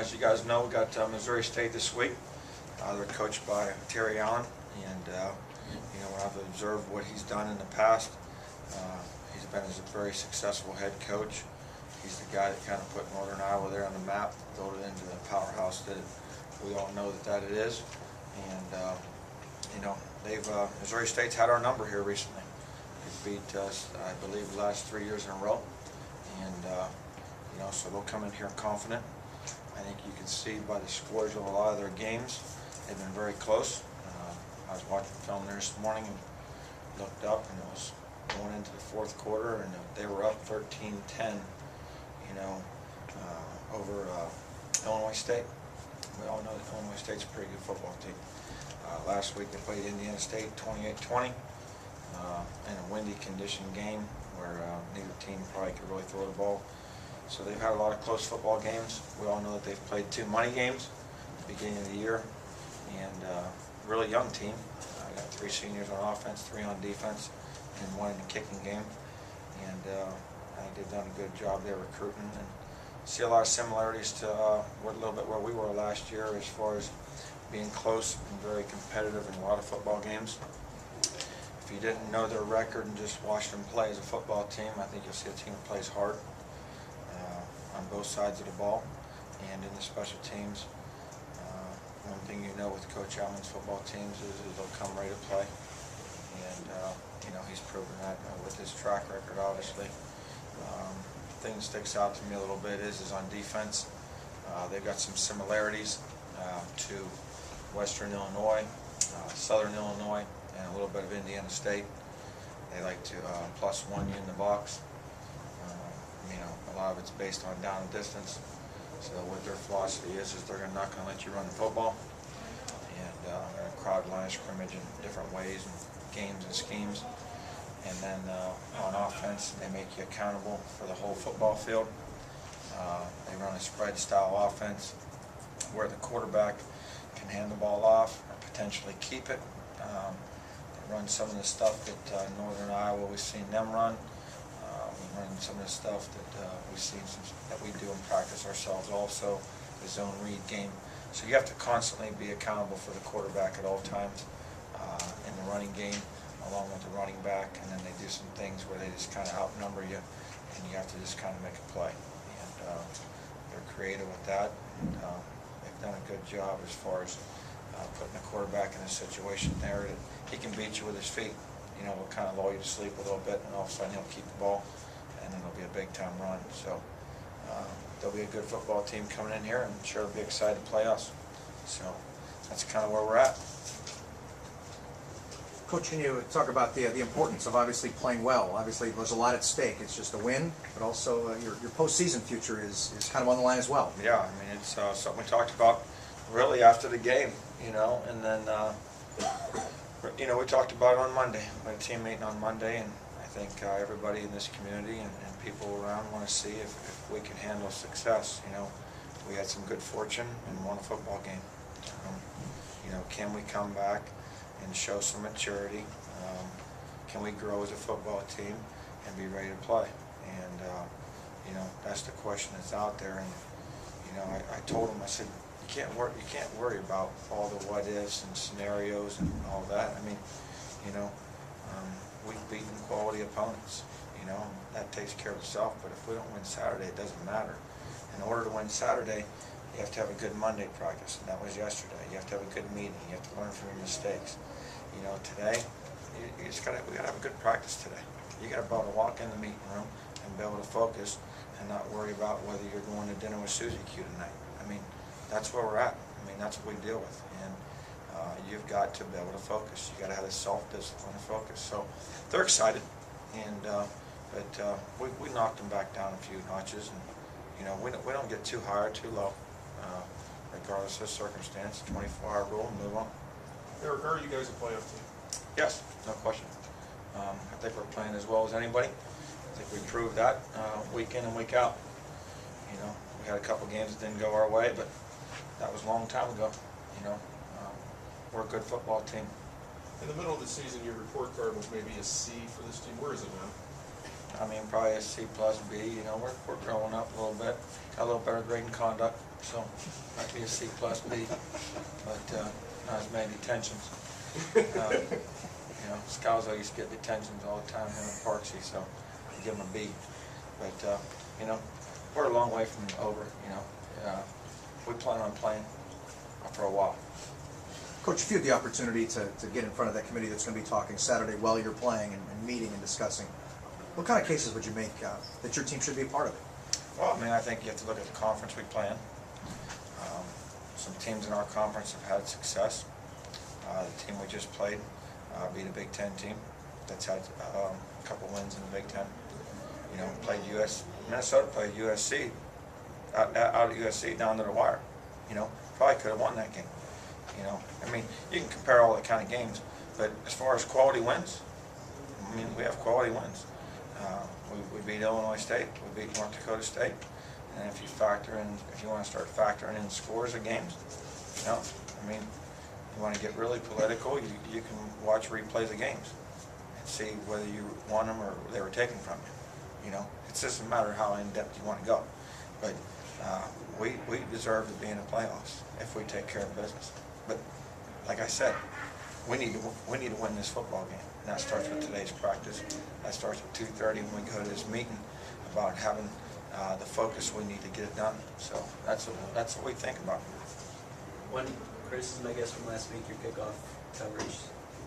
as you guys know, we got Missouri State this week. They're coached by Terry Allen, and when I've observed what he's done in the past, he's been a very successful head coach. He's the guy that kind of put Northern Iowa there on the map, built it into the powerhouse that we all know that it is. And Missouri State's had our number here recently. They beat us, I believe, the last 3 years in a row, and so they'll come in here confident. I think you can see by the scores of a lot of their games, they've been very close. I was watching film there this morning and looked up, and it was going into the fourth quarter, and they were up 13-10, over Illinois State. We all know that Illinois State's a pretty good football team. Last week they played Indiana State 28-20 in a windy condition game where neither team probably could really throw the ball. So they've had a lot of close football games. We all know that they've played 2 money games at the beginning of the year, and really young team. I got 3 seniors on offense, 3 on defense, and 1 in the kicking game. And I think they've done a good job there recruiting, and see a lot of similarities to a little bit where we were last year as far as being close and very competitive in a lot of football games. If you didn't know their record and just watched them play as a football team, I think you'll see a team that plays hard on both sides of the ball and in the special teams. One thing you know with Coach Allen's football teams is they'll come ready to play, and he's proven that with his track record, obviously. Thing that sticks out to me a little bit is on defense. They've got some similarities to Western Illinois, Southern Illinois, and a little bit of Indiana State. They like to +1 you in the box. A lot of it's based on down and distance. So what their philosophy is they're not going to let you run the football, and they're going to crowd line of scrimmage in different ways and games and schemes. And then on offense, they make you accountable for the whole football field. They run a spread style offense where the quarterback can hand the ball off or potentially keep it. They run some of the stuff that Northern Iowa, we've seen them run. We run some of the stuff that we've seen that we do in practice ourselves also, the zone read game. So you have to constantly be accountable for the quarterback at all times in the running game, along with the running back, and then they do some things where they just kind of outnumber you, and you have to just kind of make a play. And they're creative with that. And, they've done a good job as far as putting the quarterback in a situation there that he can beat you with his feet. Will kind of lull you to sleep a little bit, and all of a sudden he'll keep the ball, and then it'll be a big-time run. So there'll be a good football team coming in here, and I'm sure they'll be excited to play us. So that's kind of where we're at. Coach, can you talk about the importance of obviously playing well? Obviously, there's a lot at stake. It's just a win, but also your postseason future is kind of on the line as well. Yeah, I mean, it's something we talked about really after the game, and then, we talked about it on Monday. We had a team meeting on Monday, and I think everybody in this community and people around want to see if we can handle success. We had some good fortune and won a football game. Can we come back and show some maturity? Can we grow as a football team and be ready to play? And that's the question that's out there. And I told him, I said, you can't worry about all the what ifs and scenarios and all that. I mean, we've beaten quality opponents. That takes care of itself. But if we don't win Saturday, it doesn't matter. In order to win Saturday, you have to have a good Monday practice, and that was yesterday. You have to have a good meeting. You have to learn from your mistakes. Today, we gotta have a good practice today. You gotta be able to walk in the meeting room and be able to focus and not worry about whether you're going to dinner with Susie Q tonight. I mean, that's where we're at. I mean, that's what we deal with, and you've got to be able to focus. You got to have a self-discipline and focus. So they're excited, and but we knocked them back down a few notches, and we don't get too high or too low, regardless of circumstance. 24-hour rule, move on. Eric, are you guys a playoff team? Yes, no question. I think we're playing as well as anybody. I think we proved that week in and week out. We had a couple games that didn't go our way, but that was a long time ago. We're a good football team. In the middle of the season, your report card was maybe a C for this team. Where is it now? I mean, probably a C plus B, you know, we're growing up a little bit, got a little better grading conduct, so might be a C plus B, but not as many detentions. You know, Scalzo used to get detentions all the time, him and Parksy, so I give him a B. But, you know, we're a long way from over, you know. We plan on playing for a while. Coach, if you had the opportunity to get in front of that committee that's going to be talking Saturday while you're playing and meeting and discussing, what kind of cases would you make that your team should be a part of it? Well, I mean, I think you have to look at the conference we play in. Some teams in our conference have had success. The team we just played beat a Big Ten team that's had a couple wins in the Big Ten. You know, Minnesota played USC, out at USC down to the wire. You know, probably could have won that game. You know, I mean, you can compare all the kind of games, but as far as quality wins, I mean, we have quality wins. We beat Illinois State, we beat North Dakota State, and if you want to start factoring in scores of games, you know, I mean, you want to get really political, you can watch replays of games and see whether you won them or they were taken from you. You know, it's just a matter of how in depth you want to go. But we deserve to be in the playoffs if we take care of business. But like I said, we need to win this football game. And that starts with today's practice. That starts at 2:30 when we go to this meeting about having the focus we need to get it done. So that's what we think about. One criticism, I guess, from last week, your kickoff coverage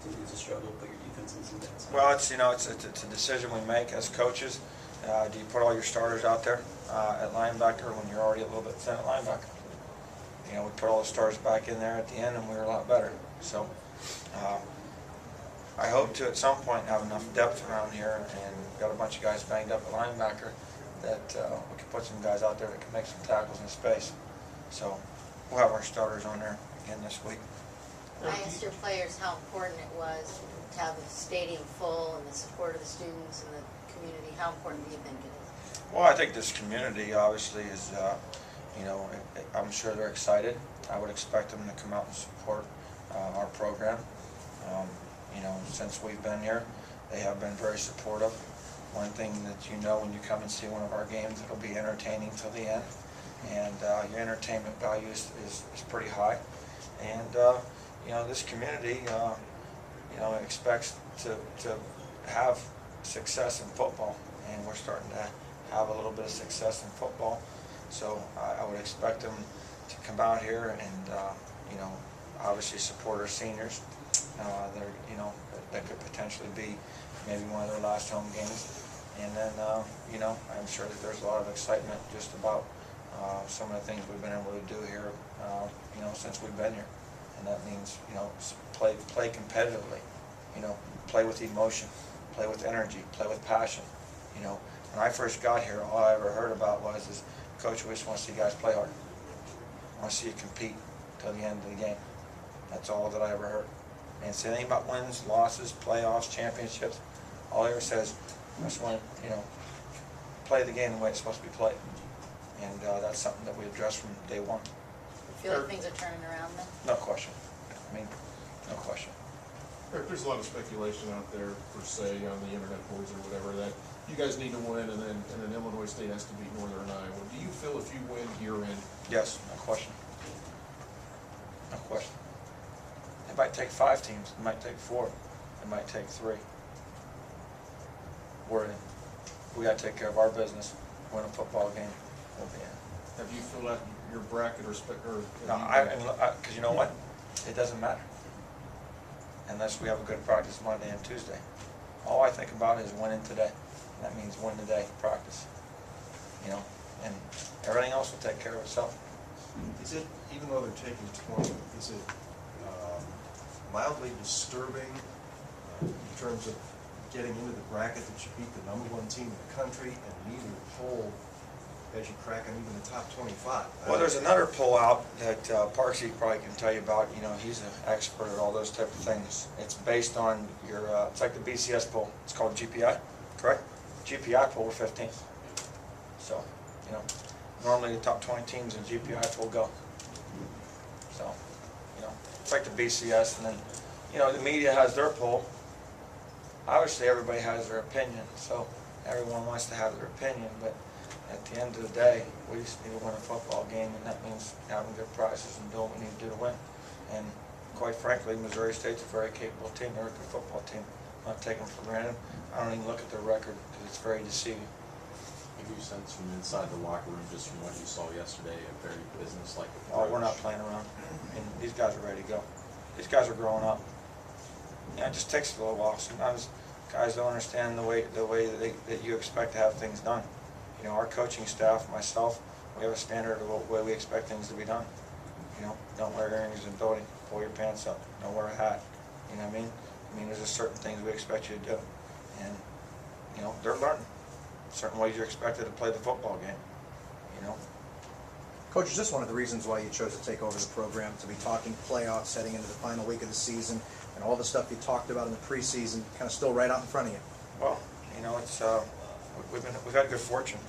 continues to struggle, but your defense isn't that solid. Well, it's a decision we make as coaches. Do you put all your starters out there at linebacker when you're already a little bit thin at linebacker? You know, we put all the stars back in there at the end, and we were a lot better. So I hope to at some point have enough depth around here, and got a bunch of guys banged up at linebacker that we can put some guys out there that can make some tackles in space. So we'll have our starters on there again this week. I asked your players how important it was to have the stadium full and the support of the students and the community. How important do you think it is? Well, I think this community obviously is, you know, I'm sure they're excited. I would expect them to come out and support our program. You know, since we've been here, they have been very supportive. One thing that you know when you come and see one of our games, it'll be entertaining till the end. And your entertainment value is pretty high. And, you know, this community, you know, expects to have success in football. And we're starting to have a little bit of success in football. So I would expect them to come out here and, you know, obviously support our seniors. You know, that could potentially be maybe one of their last home games. And then, you know, I'm sure that there's a lot of excitement just about some of the things we've been able to do here, you know, since we've been here. And that means, you know, play competitively, you know, play with emotion, play with energy, play with passion. You know, when I first got here, all I ever heard about was, Coach, we just want to see guys play hard. I want to see you compete till the end of the game. That's all that I ever heard. And say anything about wins, losses, playoffs, championships. All I ever says, I just want to, you know, play the game the way it's supposed to be played. And that's something that we addressed from day one. You feel like things are turning around then? No question. I mean, no question. There's a lot of speculation out there, per se, on the internet boards or whatever, that you guys need to win and then Illinois State has to beat Northern Iowa. Do you feel if you win here in? Yes, no question. No question. It might take 5 teams. It might take 4. It might take 3. We're in. We got to take care of our business. Win a football game. We'll be in. Have you filled out your bracket or? No, because you know what? It doesn't matter unless we have a good practice Monday and Tuesday. All I think about is winning today. And that means win today, practice. You know, and everything else will take care of itself. Is it, even though they're taking 20, is it mildly disturbing in terms of getting into the bracket that you beat the #1 team in the country and leading the poll as you crack on even the top 25? Well, there's another poll out that Parksy probably can tell you about. You know, he's an expert at all those type of things. It's based on your, it's like the BCS poll. It's called GPI, correct? GPI poll, we're 15th. So, you know, normally the top 20 teams in GPI poll go. So, you know, it's like the BCS, and then, you know, the media has their poll. Obviously, everybody has their opinion. So, everyone wants to have their opinion, but at the end of the day, we just need to win a football game, and that means having good prizes and doing what we need to do to win. And quite frankly, Missouri State's a very capable team. They're a good football team. I'm not taking them for granted. I don't even look at their record because it's very deceiving. Have you sense from inside the locker room, just from what you saw yesterday, a very business-like approach? Oh, we're not playing around. And these guys are ready to go. These guys are growing up. Yeah, it just takes a little while. Sometimes guys don't understand the way that you expect to have things done. You know, our coaching staff, myself, we have a standard of the way we expect things to be done. You know, don't wear earrings in the building, pull your pants up, don't wear a hat. You know what I mean? I mean, there's just certain things we expect you to do. And, you know, they're learning. Certain ways you're expected to play the football game, you know. Coach, is this one of the reasons why you chose to take over the program, to be talking playoffs heading into the final week of the season, and all the stuff you talked about in the preseason kind of still right out in front of you? Well, you know, it's we've had good fortune.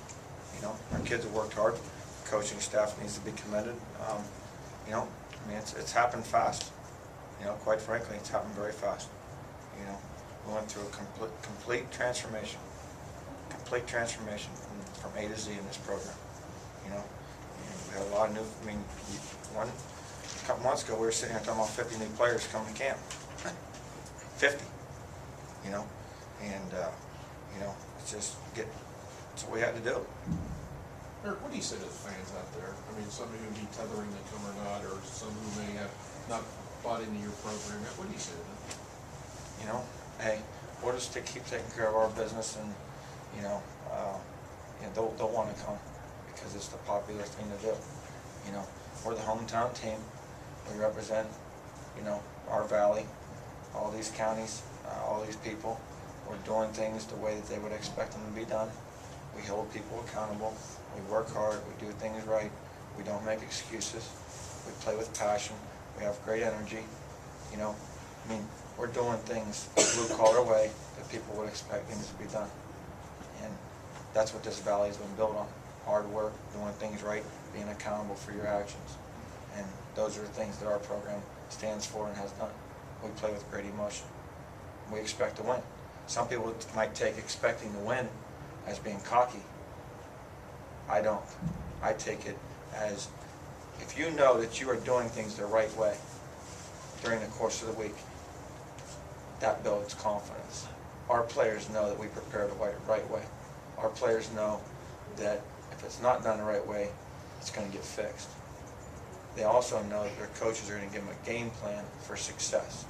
You know, our kids have worked hard. The coaching staff needs to be commended. You know, I mean, it's happened fast. You know, quite frankly, it's happened very fast. You know, we went through a complete transformation. Complete transformation from A to Z in this program, you know. And we had a lot of new, I mean, a couple months ago we were sitting here talking about 50 new players coming to camp. 50, you know. And, you know, it's just, it's what we had to do. Eric, what do you say to the fans out there? I mean, some who be tethering to come or not, or some who may have not bought into your program. What do you say to them? You know, hey, we'll just keep taking care of our business, and you know, they'll want to come because it's the popular thing to do. You know, we're the hometown team. We represent, you know, our valley, all these counties, all these people. We're doing things the way that they would expect them to be done. We hold people accountable. We work hard. We do things right. We don't make excuses. We play with passion. We have great energy. You know, I mean, we're doing things the blue-collar way that people would expect things to be done. And that's what this valley has been built on. Hard work, doing things right, being accountable for your actions. And those are the things that our program stands for and has done. We play with great emotion. We expect to win. Some people might take expecting to win as being cocky. I don't. I take it as if you know that you are doing things the right way during the course of the week, that builds confidence. Our players know that we prepare the right way. Our players know that if it's not done the right way, it's going to get fixed. They also know that their coaches are going to give them a game plan for success.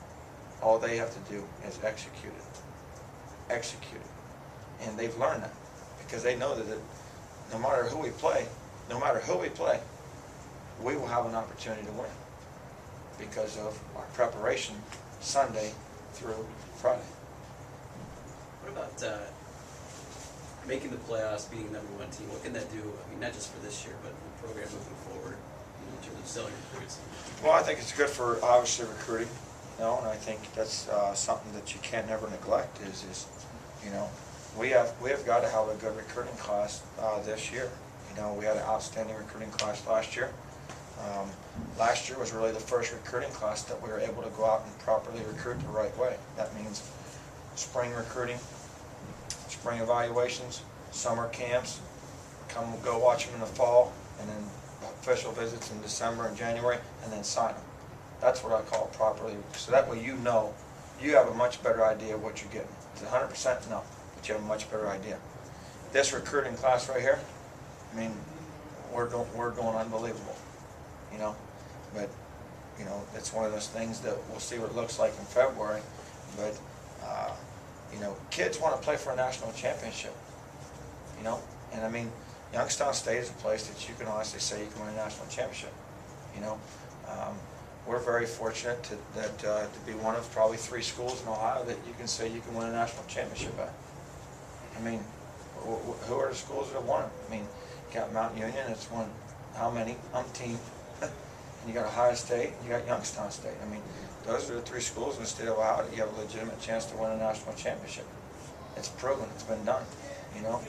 All they have to do is execute it. Execute it. And they've learned that because they know that no matter who we play, we will have an opportunity to win because of our preparation Sunday through Friday. What about making the playoffs, being the #1 team? What can that do? I mean, not just for this year, but the program moving forward, you know, in terms of selling recruits. Well, I think it's good for obviously recruiting, you know, and I think that's something that you can't never neglect. Is you know, we have got to have a good recruiting class this year. You know, we had an outstanding recruiting class last year. Last year was really the first recruiting class that we were able to go out and properly recruit the right way. That means spring recruiting, spring evaluations, summer camps, go watch them in the fall, and then official visits in December and January, and then sign them. That's what I call properly. So that way you know, you have a much better idea of what you're getting. Is it 100%? No, but you have a much better idea. This recruiting class right here, I mean, we're going unbelievable, you know. But you know, it's one of those things that we'll see what it looks like in February. But you know, kids want to play for a national championship, you know. And I mean, Youngstown State is a place that you can honestly say you can win a national championship, you know. We're very fortunate to be one of probably 3 schools in Ohio that you can say you can win a national championship at. I mean, who are the schools that have won it? I mean, you got Mount Union, it's won how many? Umpteen. And you got Ohio State, and you got Youngstown State. I mean, those are the 3 schools in the state of Ohio that you have a legitimate chance to win a national championship. It's proven, it's been done, you know.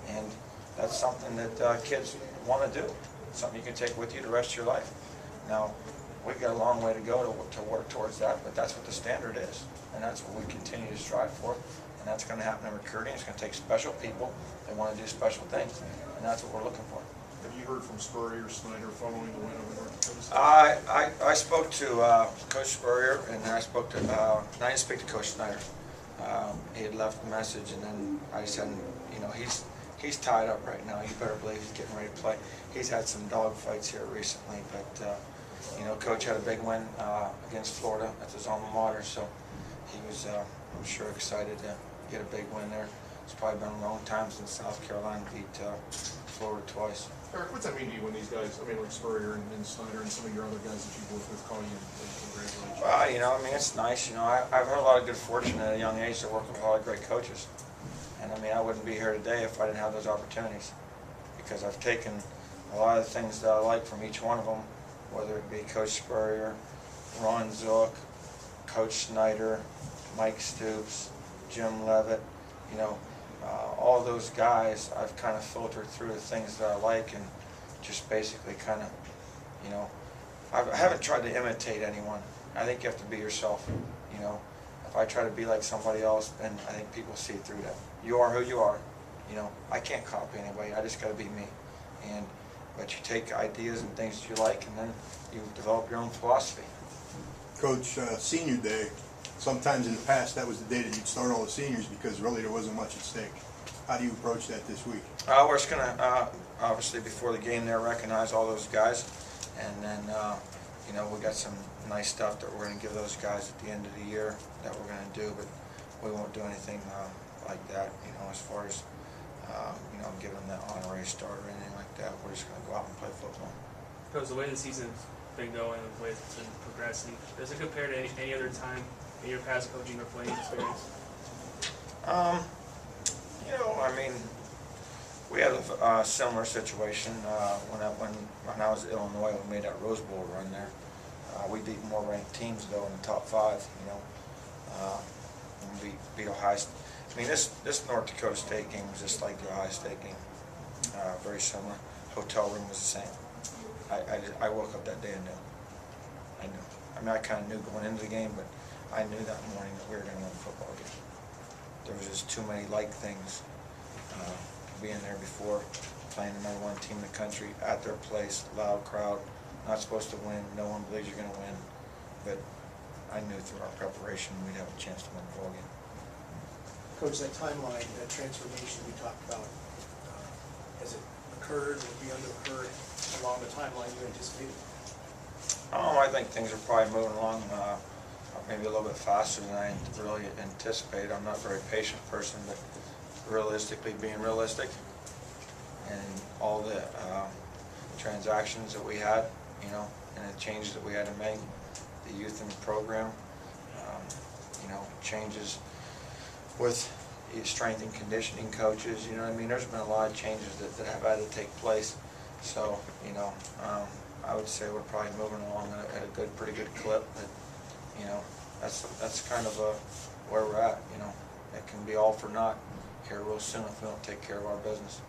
And that's something that kids want to do. Something you can take with you the rest of your life. Now, we've got a long way to go to work towards that, but that's what the standard is, and that's what we continue to strive for. And that's gonna happen in recruiting. It's gonna take special people that wanna do special things, and that's what we're looking for. Have you heard from Spurrier, Snyder following the win over North Dakota State? I spoke to Coach Spurrier, and then I spoke to, I didn't speak to Coach Snyder. He had left a message, and then I said, you know, he's tied up right now. You better believe he's getting ready to play. He's had some dog fights here recently, but you know, Coach had a big win against Florida at his alma mater, so he was, I'm sure, excited to get a big win there. It's probably been a long time since South Carolina beat Florida twice. Eric, what's that mean to you when these guys, I mean, like Spurrier and Snyder and some of your other guys that you've worked with call you and congratulate you? Well, you know, I mean, it's nice. You know, I've had a lot of good fortune at a young age to work with a lot of great coaches. And I mean, I wouldn't be here today if I didn't have those opportunities. Because I've taken a lot of the things that I like from each one of them, whether it be Coach Spurrier, Ron Zook, Coach Snyder, Mike Stoops, Jim Levitt, you know, all those guys, I've kind of filtered through the things that I like and just basically kind of, you know, I haven't tried to imitate anyone. I think you have to be yourself, you know. If I try to be like somebody else, then I think people see through that. You are who you are, you know. I can't copy anybody. I just got to be me. But you take ideas and things that you like, and then you develop your own philosophy. Coach, senior day, sometimes in the past that was the day that you'd start all the seniors because really there wasn't much at stake. How do you approach that this week? We're just going to, obviously before the game there, recognize all those guys. And then, you know, we got some nice stuff that we're going to give those guys at the end of the year that we're going to do. But we won't do anything like that, you know, as far as, you know, giving them that honorary star or anything like that. We're just going to go out and play football. Because the way the season's been going, the way it's been progressing, does it compare to any other time in your past coaching or playing experience? You know, I mean, we had a similar situation when I was at Illinois. We made that Rose Bowl run there. We beat more ranked teams though in the top 5. You know, and we beat Ohio State. I mean, this North Dakota State game was just like the Ohio State game. Very similar. Hotel room was the same. I woke up that day and knew. I knew. I mean, I kind of knew going into the game, but I knew that morning that we were going to win the football game. There was just too many like things. Being there before, playing the #1 team in the country at their place, loud crowd, not supposed to win. No one believes you're going to win, but I knew through our preparation we'd have a chance to win the ball game. Coach, that timeline, that transformation we talked about, has it occurred or begun to occur along the timeline you anticipated? I think things are probably moving along maybe a little bit faster than I really anticipated. I'm not a very patient person, but realistically, being realistic, and all the transactions that we had, you know, and the changes that we had to make, the youth in the program, you know, changes with strength and conditioning coaches, you know what I mean? There's been a lot of changes that have had to take place. So, you know, I would say we're probably moving along at a pretty good clip. But, you know, that's kind of where we're at, you know. It can be all for naught here real soon if we don't take care of our business.